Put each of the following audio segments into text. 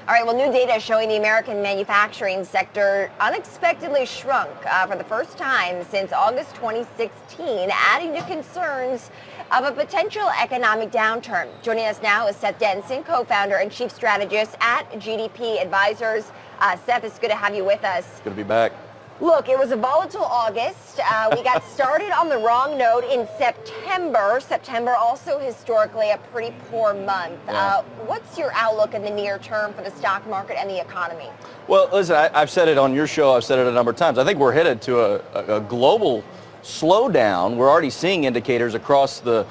All right, well, new data showing the American manufacturing sector unexpectedly shrunk for the first time since August 2016, adding to concerns of a potential economic downturn. Joining us now is Seth Denson, co-founder and chief strategist at GDP Advisors. Seth, it's good to have you with us. Good to be back. Look, it was a volatile August. We got started on the wrong note in September. September also historically a pretty poor month. Yeah. What's your outlook in the near term for the stock market and the economy? Well, listen, I've said it on your show. I've said it a number of times. I think we're headed to a global slowdown. We're already seeing indicators across the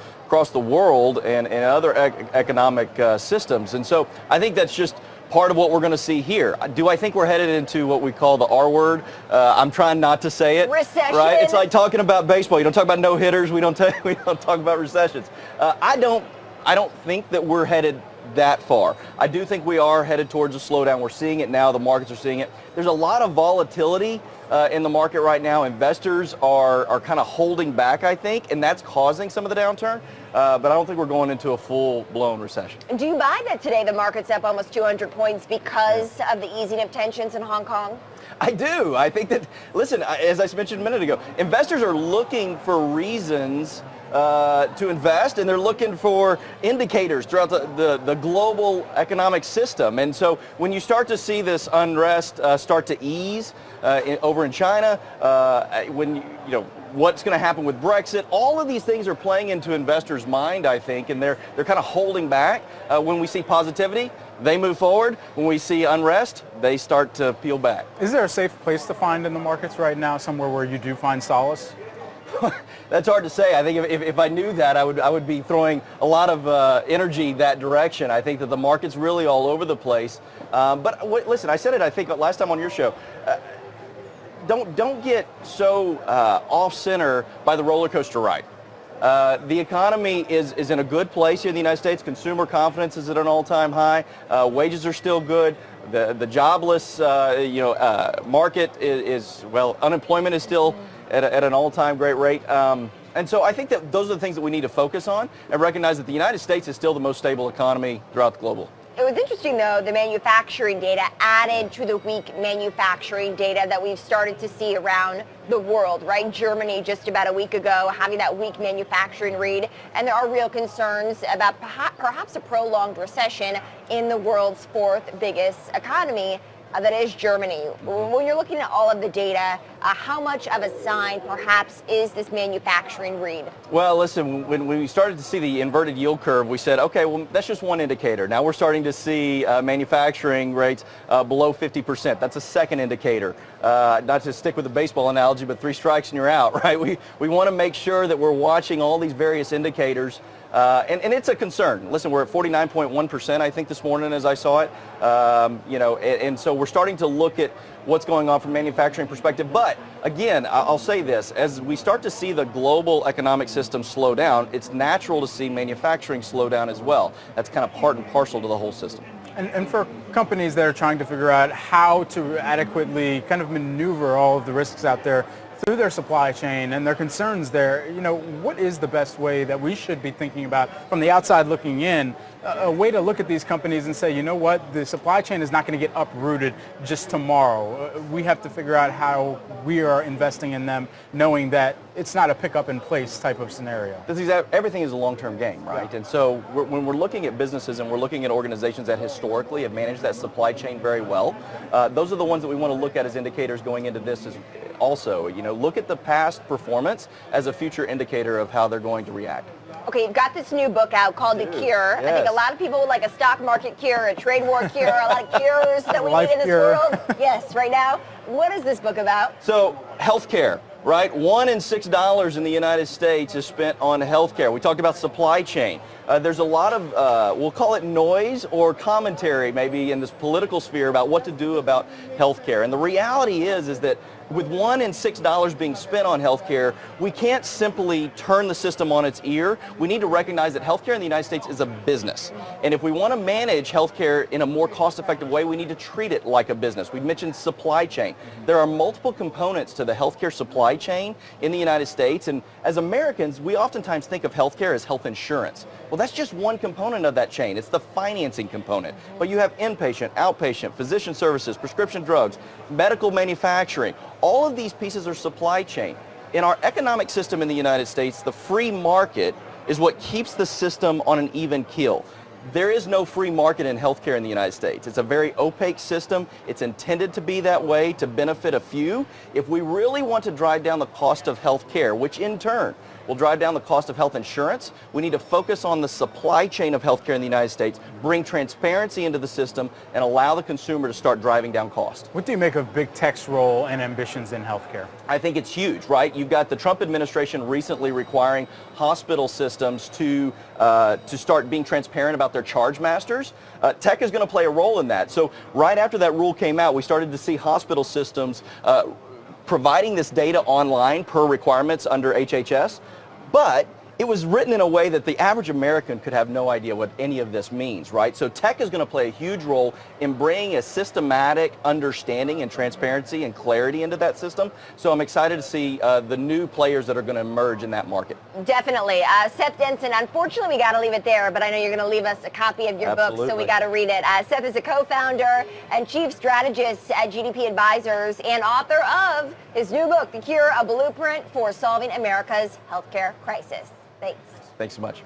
world and other economic systems. And so I think that's just part of what we're going to see here. Do I think we're headed into what we call the R word? I'm trying not to say it. Recession. Right? It's like talking about baseball. You don't talk about no hitters. We don't talk about recessions. I don't think that we're headed that far. I do think we are headed towards a slowdown. We're seeing it now. The markets are seeing it. There's a lot of volatility in the market right now. Investors are kind of holding back, I think, and that's causing some of the downturn. But I don't think we're going into a full-blown recession. Do you buy that today the market's up almost 200 points because of the easing of tensions in Hong Kong? I do. I think that, listen, as I mentioned a minute ago, investors are looking for reasons to invest, and they're looking for indicators throughout the global economic system. And so when you start to see this unrest start to ease over in China, when you know what's going to happen with Brexit, all of these things are playing into investors' mind, I think, and they're kind of holding back. When we see positivity, they move forward. When we see unrest, they start to peel back. Is there a safe place to find in the markets right now, somewhere where you do find solace? That's hard to say. I think if I knew that, I would be throwing a lot of energy that direction. I think that the market's really all over the place. But listen, I said it, I think, last time on your show. Don't get so off center by the roller coaster ride. The economy is in a good place here in the United States. Consumer confidence is at an all-time high. Wages are still good. The jobless market is well, unemployment is still at an all-time great rate. And so I think that those are the things that we need to focus on and recognize that the United States is still the most stable economy throughout the global. It was interesting, though, the manufacturing data added to the weak manufacturing data that we've started to see around the world, right? Germany just about a week ago having that weak manufacturing read, and there are real concerns about perhaps a prolonged recession in the world's fourth biggest economy. That is Germany. When you're looking at all of the data, how much of a sign perhaps is this manufacturing read? Well, listen, when we started to see the inverted yield curve, we said, okay, well, that's just one indicator. Now we're starting to see manufacturing rates below 50%. That's a second indicator. Not to stick with the baseball analogy, but 3 strikes and you're out, right? We want to make sure that we're watching all these various indicators. And it's a concern. Listen, we're at 49.1%, I think, this morning as I saw it. And so we're starting to look at what's going on from a manufacturing perspective. But again, I'll say this, as we start to see the global economic system slow down, it's natural to see manufacturing slow down as well. That's kind of part and parcel to the whole system. And for companies that are trying to figure out how to adequately kind of maneuver all of the risks out there through their supply chain and their concerns there, what is the best way that we should be thinking about from the outside looking in, a way to look at these companies and say, you know what, the supply chain is not going to get uprooted just tomorrow. We have to figure out how we are investing in them, knowing that it's not a pick up in place type of scenario. Everything is a long-term game, right? Yeah. And so when we're looking at businesses and we're looking at organizations that historically have managed that supply chain very well, those are the ones that we want to look at as indicators going into this also. Look at the past performance as a future indicator of how they're going to react. Okay, you've got this new book out called The Cure. Yes. I think a lot of people would like a stock market cure, a trade war cure, a lot of cures that we need in this world. Yes, right now. What is this book about? So, healthcare, right? $1 in $6 in the United States is spent on healthcare. We talked about supply chain. There's a lot of, we'll call it noise or commentary maybe in this political sphere about what to do about healthcare. And the reality is that with $1 in $6 being spent on healthcare, we can't simply turn the system on its ear. We need to recognize that healthcare in the United States is a business. And if we want to manage healthcare in a more cost-effective way, we need to treat it like a business. We mentioned supply chain. There are multiple components to the healthcare supply chain in the United States. And as Americans, we oftentimes think of healthcare as health insurance. Well, Well, that's just one component of that chain. It's the financing component. But you have inpatient, outpatient, physician services, prescription drugs, medical manufacturing. All of these pieces are supply chain. In our economic system in the United States, the free market is what keeps the system on an even keel. There is no free market in healthcare in the United States. It's a very opaque system. It's intended to be that way to benefit a few. If we really want to drive down the cost of healthcare, which in turn will drive down the cost of health insurance, we need to focus on the supply chain of healthcare in the United States, bring transparency into the system, and allow the consumer to start driving down cost. What do you make of big tech's role and ambitions in healthcare? I think it's huge, right? You've got the Trump administration recently requiring hospital systems to start being transparent about their charge masters. Tech is going to play a role in that. So right after that rule came out, we started to see hospital systems providing this data online per requirements under HHS, but it was written in a way that the average American could have no idea what any of this means, right? So tech is going to play a huge role in bringing a systematic understanding and transparency and clarity into that system. So I'm excited to see the new players that are going to emerge in that market. Definitely. Seth Denson, unfortunately we got to leave it there, but I know you're going to leave us a copy of your book, so we got to read it. Seth is a co-founder and chief strategist at GDP Advisors and author of his new book, The Cure, a Blueprint for Solving America's Healthcare Crisis. Thanks. Thanks so much.